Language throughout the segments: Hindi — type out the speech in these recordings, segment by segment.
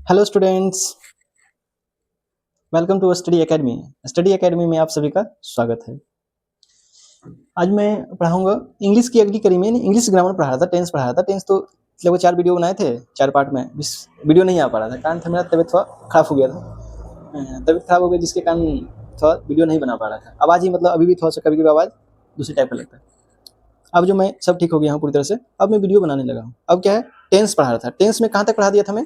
Hello students, welcome to study academy. Study academy में आप सभी का स्वागत है। आज मैं पढ़ाऊंगा इंग्लिश की अगली कड़ी में। इंग्लिश ग्रामर पढ़ा रहा था, टेंस पढ़ा रहा था। टेंस तो लगभग 4 वीडियो बनाए थे, 4 पार्ट में। वीडियो नहीं आ पा रहा था, कारण था मेरा तबीयत थोड़ा खराब हो गया था। तबीयत खराब हो गई जिसके कारण थोड़ा वीडियो नहीं बना पा रहा था। आवाज़ ही मतलब अभी भी थोड़ा सा कभी कभी आवाज़ दूसरी टाइप का लगता है। अब जो मैं सब ठीक हो गया हूँ पूरी तरह से, अब मैं वीडियो बनाने लगा हूँ। अब क्या है, टेंस पढ़ा रहा था। टेंस में कहाँ तक पढ़ा दिया था मैं?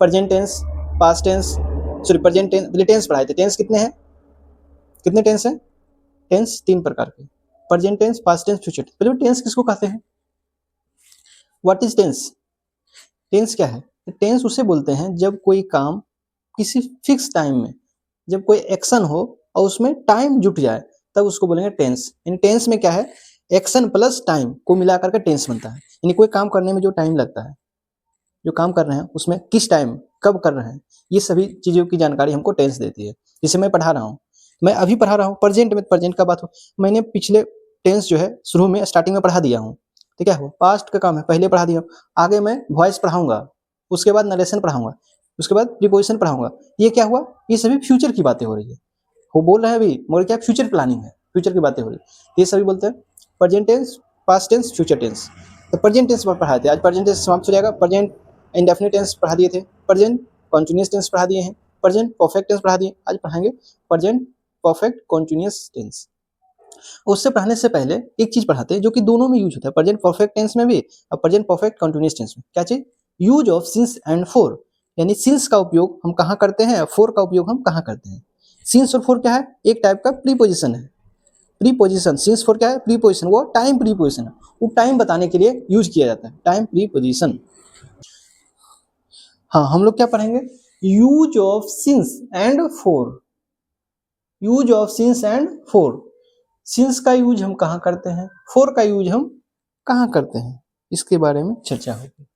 Present tense, past tense, sorry present tense, पहले टेंस पढ़ाए थे। टेंस कितने हैं, कितने टेंस हैं? टेंस 3 प्रकार के, present tense, past tense, future tense. पहले टेंस किसको कहते हैं? What is tense? टेंस क्या है? टेंस उसे बोलते हैं जब कोई काम किसी फिक्स टाइम में, जब कोई एक्शन हो और उसमें टाइम जुट जाए, तब उसको बोलेंगे टेंस। इन टेंस में क्या है, एक्शन प्लस टाइम को मिला करके टेंस बनता है। यानी कोई काम करने में जो टाइम लगता है, जो काम कर रहे हैं उसमें किस टाइम कब कर रहे हैं, ये सभी चीज़ों की जानकारी हमको टेंस देती है। जिसे मैं पढ़ा रहा हूँ, मैं अभी पढ़ा रहा हूँ प्रेजेंट में, प्रेजेंट का बात हो, मैंने पिछले टेंस जो है शुरू में स्टार्टिंग में पढ़ा दिया हूँ। तो क्या हो, पास्ट का काम है, पहले पढ़ा दिया। आगे मैं वॉइस पढ़ाऊंगा, उसके बाद नरेशन पढ़ाऊंगा, उसके बाद प्रीपोजिशन पढ़ाऊंगा। ये क्या हुआ, ये सभी फ्यूचर की बातें हो रही है। वो बोल रहे हैं अभी, मगर क्या फ्यूचर प्लानिंग है, फ्यूचर की बातें हो रही है। ये सभी बोलते हैं present tense, past tense, future tense. तो प्रेजेंट टेंस पर पढ़ाते हैं, आज प्रेजेंट टेंस समाप्त हो जाएगा। प्रेजेंट इंडेफिनिट टेंस पढ़ा दिए थे, प्रेजेंट कॉन्टिन्यूअस टेंस पढ़ा दिए हैं, प्रेजेंट परफेक्ट टेंस पढ़ा दिए। आज पढ़ाएंगे प्रेजेंट परफेक्ट कॉन्टिन्यूअस टेंस। उससे पढ़ाने से पहले एक चीज पढ़ाते हैं जो कि दोनों में यूज होता है, प्रेजेंट परफेक्ट टेंस में भी और प्रेजेंट परफेक्ट कॉन्टिन्यूअस टेंस में। क्या चीज? Use of since and four. यानी सिंस का उपयोग हम कहाँ करते हैं, फोर का उपयोग हम कहाँ करते हैं। सिंस और फोर क्या है? एक टाइप का प्रीपोजिशन है। प्रीपोजिशन, सिंस फोर क्या है? प्रीपोजिशन, वो टाइम प्रीपोजिशन है, वो टाइम बताने के लिए यूज किया जाता है, टाइम प्रीपोजिशन। हाँ, हम लोग क्या पढ़ेंगे? Use of since and four. Use of since and four. Since का यूज हम कहाँ करते हैं, फोर का यूज हम कहाँ करते हैं, इसके बारे में चर्चा होगी।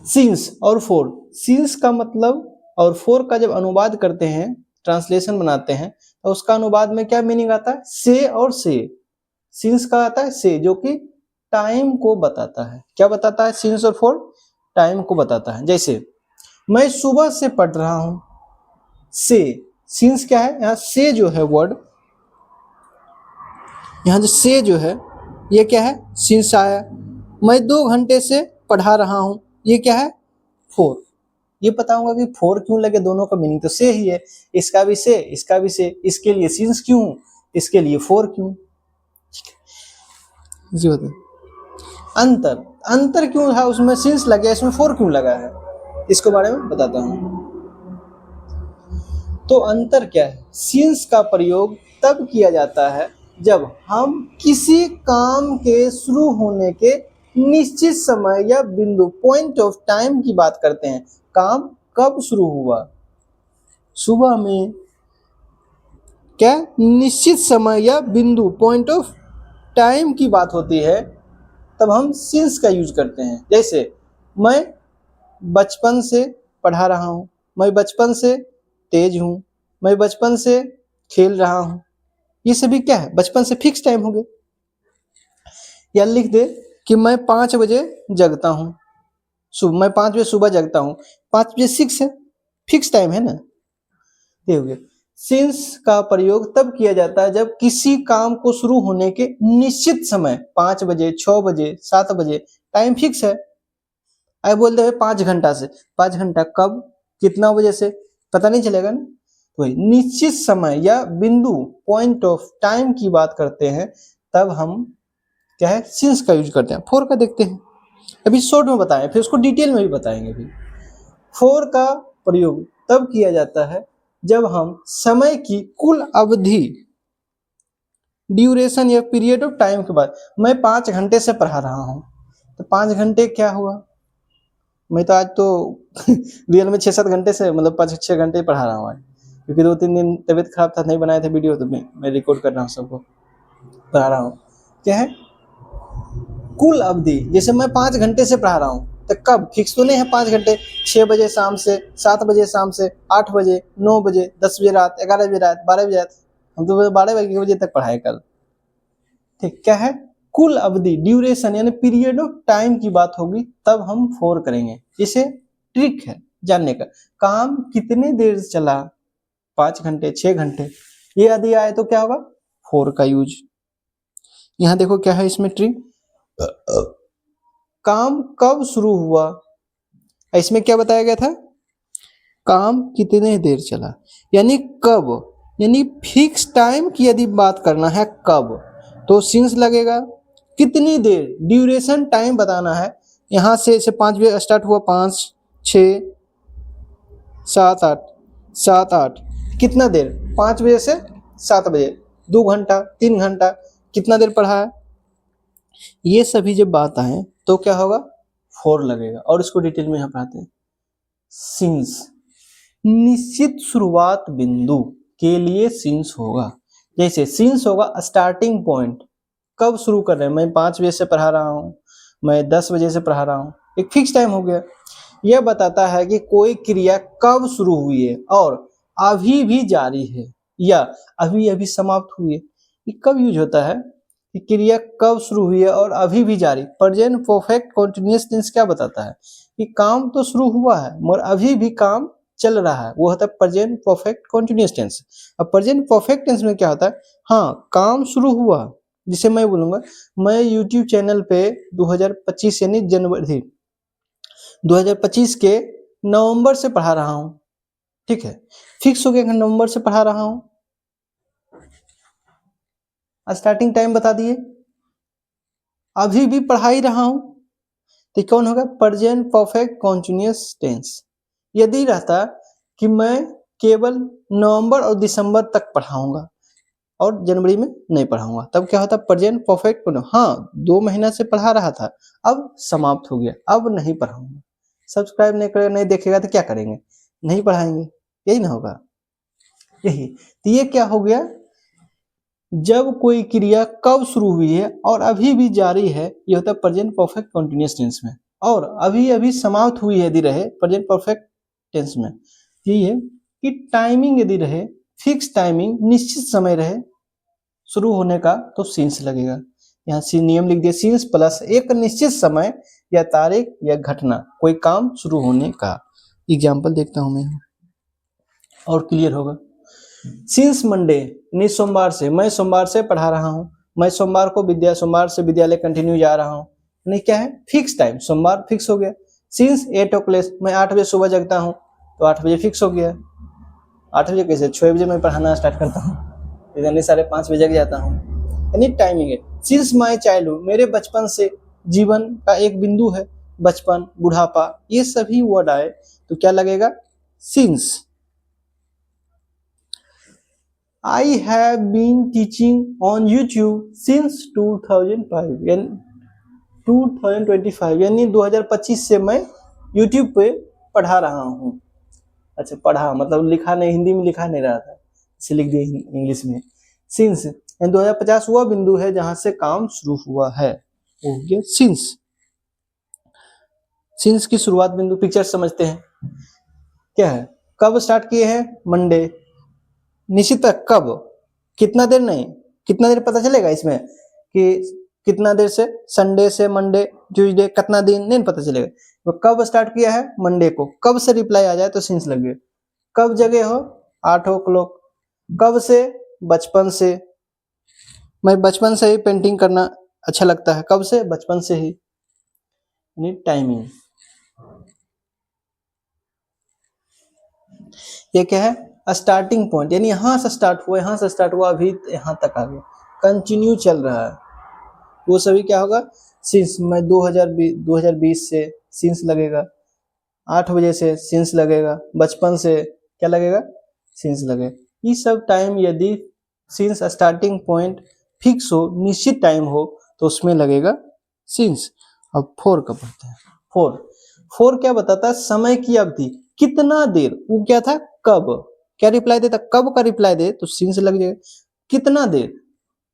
सिंस और फोर, सिंस का मतलब और फोर का जब अनुवाद करते हैं, ट्रांसलेशन बनाते हैं, तो उसका अनुवाद में क्या मीनिंग आता है? से और से। सिंस का आता है से, जो कि टाइम को बताता है। क्या बताता है? सिंस और फोर टाइम को बताता है। जैसे मैं सुबह से पढ़ रहा हूं, से। सिंस क्या है? यहाँ से जो है वर्ड, यहाँ जो से जो है, ये क्या है? सिंस आया। मैं 2 घंटे से पढ़ा रहा हूं, ये क्या है? फोर। ये बताऊंगा कि फोर क्यों लगे, दोनों का मीनिंग तो से ही है। इसका भी से, इसका भी से, इसके लिए सिंस क्यों, इसके लिए फोर क्यों। जी बताइए। अंतर, अंतर क्यों है उसमें सिंस लगे, इसमें फोर क्यों लगा है, इसके बारे में बताता हूं। तो अंतर क्या है? सिंस का प्रयोग तब किया जाता है जब हम किसी काम के शुरू होने के निश्चित समय या बिंदु, पॉइंट ऑफ टाइम की बात करते हैं। काम कब शुरू हुआ, सुबह में, क्या निश्चित समय या बिंदु, पॉइंट ऑफ टाइम की बात होती है, तब हम सिंस का यूज करते हैं। जैसे मैं बचपन से पढ़ा रहा हूं, मैं बचपन से तेज हूं, मैं बचपन से खेल रहा हूं। ये सभी क्या है? बचपन से फिक्स टाइम हो गए। या लिख दे कि मैं 5 बजे जगता हूं, मैं 5 बजे सुबह जगता हूं। 5 बजे 6 है, फिक्स टाइम है ना, ये हो गया। सिंस का प्रयोग तब किया जाता है जब किसी काम को शुरू होने के निश्चित समय, 5 बजे, 6 बजे, 7 बजे, टाइम फिक्स है। आई बोलते हैं 5 घंटा से, 5 घंटा कब, कितना बजे से, पता नहीं चलेगा ना। तो निश्चित समय या बिंदु, पॉइंट ऑफ टाइम की बात करते हैं, तब हम क्या है, सिंस का यूज करते हैं। फोर का देखते हैं, अभी शॉर्ट में बताएं, फिर उसको डिटेल में भी बताएंगे। भी फोर का प्रयोग तब किया जाता है जब हम समय की कुल अवधि, ड्यूरेशन या पीरियड ऑफ टाइम के बाद, मैं 5 घंटे से पढ़ा रहा हूं, तो 5 घंटे क्या हुआ, मैं तो आज तो रियल में 6-7 घंटे से, मतलब 5-6 घंटे पढ़ा रहा हूँ आज, क्योंकि 2-3 दिन तबीयत खराब था, नहीं बनाए थे वीडियो, तो मैं रिकॉर्ड कर रहा हूँ, सबको पढ़ा रहा हूँ। क्या है कुल अवधि? जैसे मैं 5 घंटे से पढ़ा रहा हूँ, तो कब फिक्स तो नहीं है 5 घंटे, 6 बजे शाम से, 7 बजे शाम से, 8 बजे, 9 बजे, 10 बजे रात, 11 बजे रात, 12 बजे रात। हम तो 12 बजे तक पढ़ाए कल। ठीक, क्या है कुल अवधि ड्यूरेशन यानी पीरियड ऑफ टाइम की बात होगी तब हम फॉर करेंगे। इसे ट्रिक है जानने का, काम कितने देर चला, 5 घंटे 6 घंटे, ये यदि आए तो क्या होगा, फॉर का यूज। यहां देखो क्या है इसमें ट्रिक, काम कब शुरू हुआ, इसमें क्या बताया गया था, काम कितने देर चला, यानी कब, यानी फिक्स टाइम की यदि बात करना है कब तो सिंस लगेगा, कितनी देर ड्यूरेशन टाइम बताना है, यहां से 5 बजे स्टार्ट हुआ, 5 6 7 8 7 8, कितना देर, 5 बजे से 7 बजे, 2 घंटा 3 घंटा, कितना देर पढ़ा है, ये सभी जब बात आए तो क्या होगा, फॉर लगेगा। और इसको डिटेल में यहाँ पढ़ाते हैं। सिंस निश्चित शुरुआत बिंदु के लिए सिंस होगा, जैसे सिंस होगा स्टार्टिंग पॉइंट, कब शुरू कर रहे हैं, मैं 5 बजे से पढ़ा रहा हूँ, मैं 10 बजे से पढ़ा रहा हूँ, एक फिक्स टाइम हो गया। यह बताता है कि कोई क्रिया कब शुरू हुई है और अभी भी जारी है या अभी अभी समाप्त हुई है। ये कब यूज होता है कि क्रिया कब शुरू हुई है और अभी भी जारी। प्रेजेंट परफेक्ट कंटीन्यूअस टेंस क्या बताता है कि काम तो शुरू हुआ है मगर अभी भी काम चल रहा है, वो होता है प्रेजेंट परफेक्ट कंटीन्यूअस टेंस। अब प्रेजेंट परफेक्ट टेंस में क्या होता है, हाँ काम शुरू हुआ, जिसे मैं बोलूंगा मैं यूट्यूब चैनल पे 2025 यानी जनवरी 2025 के नवंबर से पढ़ा रहा हूं, ठीक है, फिक्स हो गया नवंबर से पढ़ा रहा हूं, स्टार्टिंग टाइम बता दिए, अभी भी पढ़ा ही रहा हूं, तो कौन होगा, प्रेजेंट परफेक्ट कंटीन्यूअस टेंस। यदि रहता कि मैं केवल नवंबर और दिसंबर तक पढ़ाऊंगा और जनवरी में नहीं पढ़ाऊंगा, तब क्या होता, प्रेजेंट परफेक्ट, हाँ 2 महीना से पढ़ा रहा था, अब समाप्त हो गया, अब नहीं पढ़ाऊंगा। सब्सक्राइब नहीं करेगा, नहीं देखेगा तो क्या करेंगे, नहीं पढ़ाएंगे, यही ना होगा, यही। तो ये क्या हो गया, जब कोई क्रिया कब शुरू हुई है और अभी भी जारी है, ये होता है प्रेजेंट परफेक्ट कंटीन्यूअस टेंस में। और अभी अभी समाप्त हुई यदि रहे प्रेजेंट परफेक्ट टेंस में, यही है कि टाइमिंग यदि रहे, फिक्स टाइमिंग, निश्चित समय रहे शुरू होने का, तो सिंस लगेगा। यहाँ नियम लिख दिया, सिंस प्लस एक निश्चित समय या तारीख या घटना, कोई काम शुरू होने का। एग्जाम्पल देखता हूं मैं और क्लियर होगा। सिंस मंडे यानी सोमवार से, मैं सोमवार से पढ़ा रहा हूँ, मैं सोमवार को सोमवार से विद्यालय कंटिन्यू जा रहा हूँ, नहीं क्या है, फिक्स टाइम, सोमवार फिक्स हो गया। सिंस 8 o'clock, मैं 8 बजे सुबह जगता हूँ तो 8 बजे फिक्स हो गया। 8 बजे कैसे, 6 बजे मैं पढ़ाना स्टार्ट करता हूँ, यानी 5:30 बजे जग जाता हूँ, यानी टाइमिंग है। सिंस माई चाइल्डहुड, मेरे बचपन से, जीवन का एक बिंदु है बचपन, बुढ़ापा, ये सभी वर्ड आए तो क्या लगेगा, since. I have been teaching on YouTube since 2005 यानी 2025 यानी 2025 से मैं YouTube पे पढ़ा रहा हूँ। अच्छा, पढ़ा मतलब लिखा नहीं, हिंदी में लिखा नहीं रहा था, इसे लिख दिया इंग्लिश में। सिंस यानी 2050 वह बिंदु है जहां से काम शुरू हुआ है, हो गया सिंस। सिंस की शुरुआत बिंदु, पिक्चर समझते हैं क्या है, कब स्टार्ट किए हैं, मंडे, निश्चित कब, कितना देर नहीं, कितना देर पता चलेगा इसमें कि कितना देर से, संडे से मंडे ट्यूसडे, कितना दिन नहीं पता चलेगा। तो कब स्टार्ट किया है, मंडे को, कब से रिप्लाई आ जाए तो सिंस लग गया। कब जगे हो, 8 o'clock, कब से, बचपन से, मैं बचपन से ही पेंटिंग करना अच्छा लगता है, कब से, बचपन से ही, यानी टाइमिंग। ये क्या है, स्टार्टिंग पॉइंट, यानी यहां से स्टार्ट हुआ, यहां से स्टार्ट हुआ, अभी यहां तक आ गया, कंटिन्यू चल रहा है, वो सभी क्या होगा, सिंस। मैं 2020 से सिंस लगेगा, 8 बजे से सिंस लगेगा, बचपन से क्या लगेगा, सिंस लगेगा। ये सब टाइम यदि सिंस स्टार्टिंग पॉइंट फिक्स हो, निश्चित टाइम हो, तो उसमें लगेगा सिंस। अब फोर का पढ़ते हैं। फोर क्या बताता है, समय की अवधि, कितना देर, वो क्या था, कब, क्या रिप्लाई देता, कब का रिप्लाई दे तो सिंस लग जाएगा, कितना देर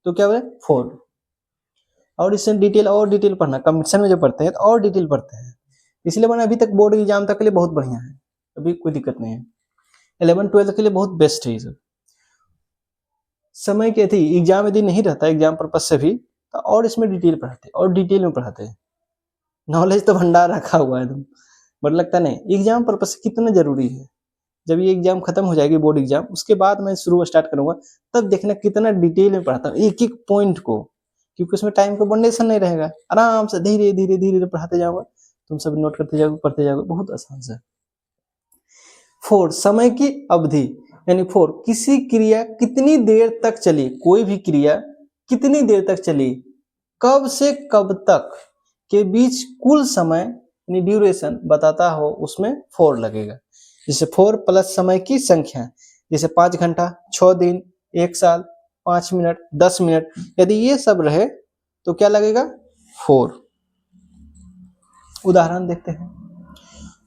तो क्या बोले, फोर। और इससे डिटेल पढ़ना, कंपटीशन में जो पढ़ते हैं तो और डिटेल पढ़ते हैं, इसलिए मैंने अभी तक बोर्ड एग्जाम तक के लिए बहुत बढ़िया है, अभी कोई दिक्कत नहीं है। 11-12 के लिए बहुत बेस्ट है ये सब। समय के थी एग्जाम यदि नहीं रहता, एग्जाम पर्पज से भी तो और इसमें डिटेल पढ़ाते और डिटेल में पढ़ाते हैं। नॉलेज तो भंडार रखा हुआ है एकदम, बट लगता नहीं एग्जाम पर्पस कितना जरूरी है। जब ये एग्जाम खत्म हो जाएगी बोर्ड एग्जाम, उसके बाद मैं शुरू स्टार्ट करूंगा, तब देखना कितना डिटेल में पढ़ाता हूँ एक एक पॉइंट को, क्योंकि उसमें टाइम का बंडेशन नहीं रहेगा। आराम से धीरे धीरे धीरे धीरे पढ़ाते जाऊंगा, तुम सब नोट करते जाओगे, पढ़ते जाओगे, बहुत आसान से। 4 समय की अवधि, यानी 4 किसी क्रिया कितनी देर तक चली, कोई भी क्रिया कितनी देर तक चली, कब से कब तक के बीच कुल समय यानी ड्यूरेशन बताता हो, उसमें 4 लगेगा। जैसे 4 प्लस समय की संख्या, जैसे 5 घंटा, 6 दिन, 1 साल, 5 मिनट, 10 मिनट, यदि ये सब रहे तो क्या लगेगा 4। उदाहरण देखते हैं।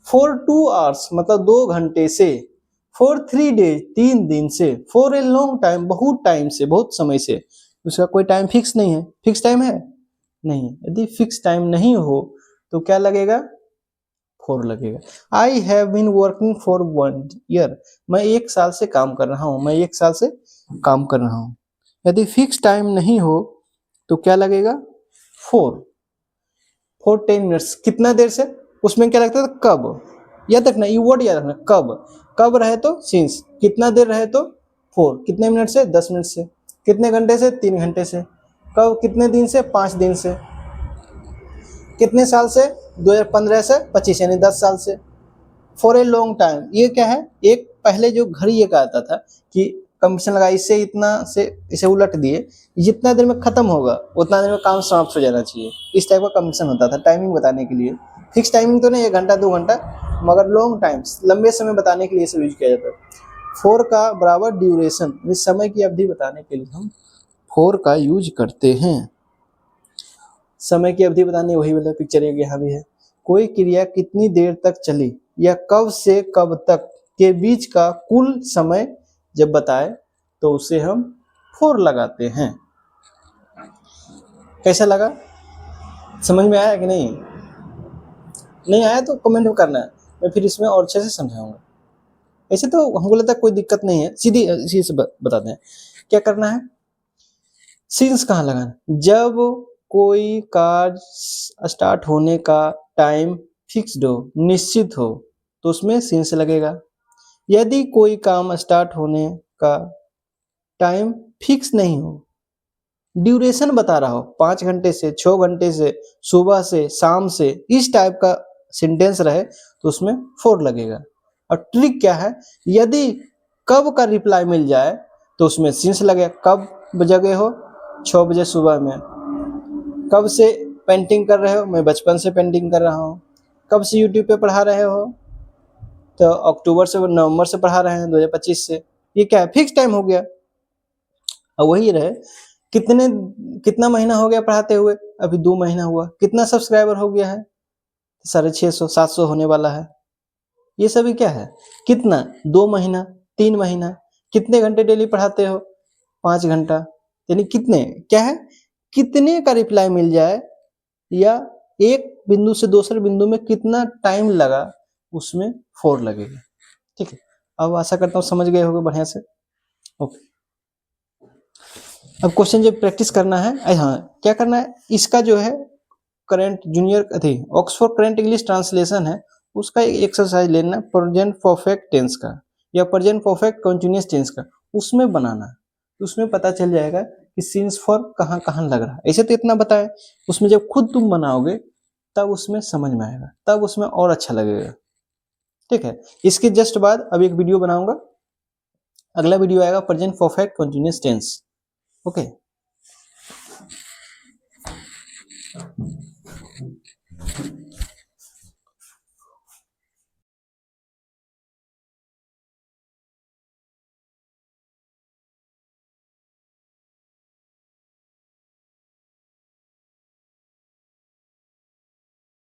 फॉर 2 आवर्स मतलब 2 घंटे से, फॉर 3 डेज 3 दिन से, फॉर ए लॉन्ग टाइम बहुत टाइम से, बहुत समय से। उसका कोई टाइम फिक्स नहीं है, फिक्स टाइम है नहीं। यदि फिक्स टाइम नहीं हो तो क्या लगेगा 4 लगेगा। I have been working for 1 year, मैं 1 साल से काम कर रहा हूं, मैं 1 साल से काम कर रहा हूं। यदि फिक्स टाइम नहीं हो तो क्या लगेगा 4। फॉर 10 मिनट्स कितना देर से, उसमें क्या लगता था कब, याद रखना ये वर्ड याद रखना, कब, कब रहे तो सिंस, कितना देर रहे तो 4, कितने मिनट से 10 मिनट से, कितने घंटे से 3 घंटे से, कब कितने दिन से 5 दिन से, कितने साल से 2015 से 25 यानी 10 साल से। फॉर ए लॉन्ग टाइम ये क्या है, एक पहले जो घड़ी ये कहता था कि कंडीशन लगा इससे इतना से इसे उलट दिए, जितना देर में खत्म होगा उतना देर में काम समाप्त हो जाना चाहिए, इस टाइप का कंडीशन होता था टाइमिंग बताने के लिए। फिक्स टाइमिंग तो नहीं 1 घंटा 2 घंटा, मगर लॉन्ग टाइम लंबे समय बताने के लिए इसे यूज किया जाता है। 4 का बराबर ड्यूरेशन, इस समय की अवधि बताने के लिए हम 4 का यूज करते हैं। समय की अवधि बताने वही वाला पिक्चर यहाँ भी है। कोई क्रिया कितनी देर तक चली या कब से कब तक के बीच का कुल समय जब बताए तो उसे हम 4 लगाते हैं। कैसा लगा, समझ में आया कि नहीं? नहीं आया तो कमेंट में करना है, मैं फिर इसमें और अच्छे से समझाऊंगा। ऐसे तो हमको लगता है कोई दिक्कत नहीं है, सीधी से बताते हैं क्या करना है। सिंस कहाँ लगाना, जब कोई कार्य स्टार्ट होने का टाइम फिक्स्ड हो, निश्चित हो, तो उसमें सिंस लगेगा। यदि कोई काम स्टार्ट होने का टाइम फिक्स नहीं हो, ड्यूरेशन बता रहा हो 5 घंटे से, 6 घंटे से, सुबह से, शाम से, इस टाइप का सेंटेंस रहे तो उसमें 4 लगेगा। और ट्रिक क्या है, यदि कब का रिप्लाई मिल जाए तो उसमें सिंस लगेगा। कब जगह हो 6 बजे सुबह में, कब से पेंटिंग कर रहे हो, मैं बचपन से पेंटिंग कर रहा हूँ। कब से यूट्यूब पे पढ़ा रहे हो, तो अक्टूबर से नवंबर से पढ़ा रहे हैं 2025 से, ये क्या है फिक्स टाइम हो गया। और वही रहे कितना महीना हो गया पढ़ाते हुए, अभी 2 महीना हुआ, कितना सब्सक्राइबर हो गया है 650 700 होने वाला है। ये सभी क्या है, कितना 2 महीना 3 महीना, कितने घंटे डेली पढ़ाते हो 5 घंटा, यानी कितने क्या है, कितने का रिप्लाई मिल जाए या एक बिंदु से दूसरे बिंदु में कितना टाइम लगा, उसमें 4 लगेगा। ठीक है, अब आशा करता हूँ समझ गए होंगे बढ़िया से। ओके, अब क्वेश्चन जब प्रैक्टिस करना है, हाँ क्या करना है, इसका जो है करंट जूनियर थी ऑक्सफोर्ड करंट इंग्लिश ट्रांसलेशन है, उसका एक एक्सरसाइज लेना प्रेजेंट परफेक्ट टेंस का या प्रेजेंट परफेक्ट कंटीन्यूअस टेंस का, उसमें बनाना, उसमें पता चल जाएगा कि सिंस फॉर कहाँ कहाँ लग रहा है। ऐसे तो इतना बताए, उसमें जब खुद तुम बनाओगे तब उसमें समझ में आएगा, तब उसमें और अच्छा लगेगा। ठीक है, इसके जस्ट बाद अब एक वीडियो बनाऊंगा, अगला वीडियो आएगा present perfect continuous tense. Okay.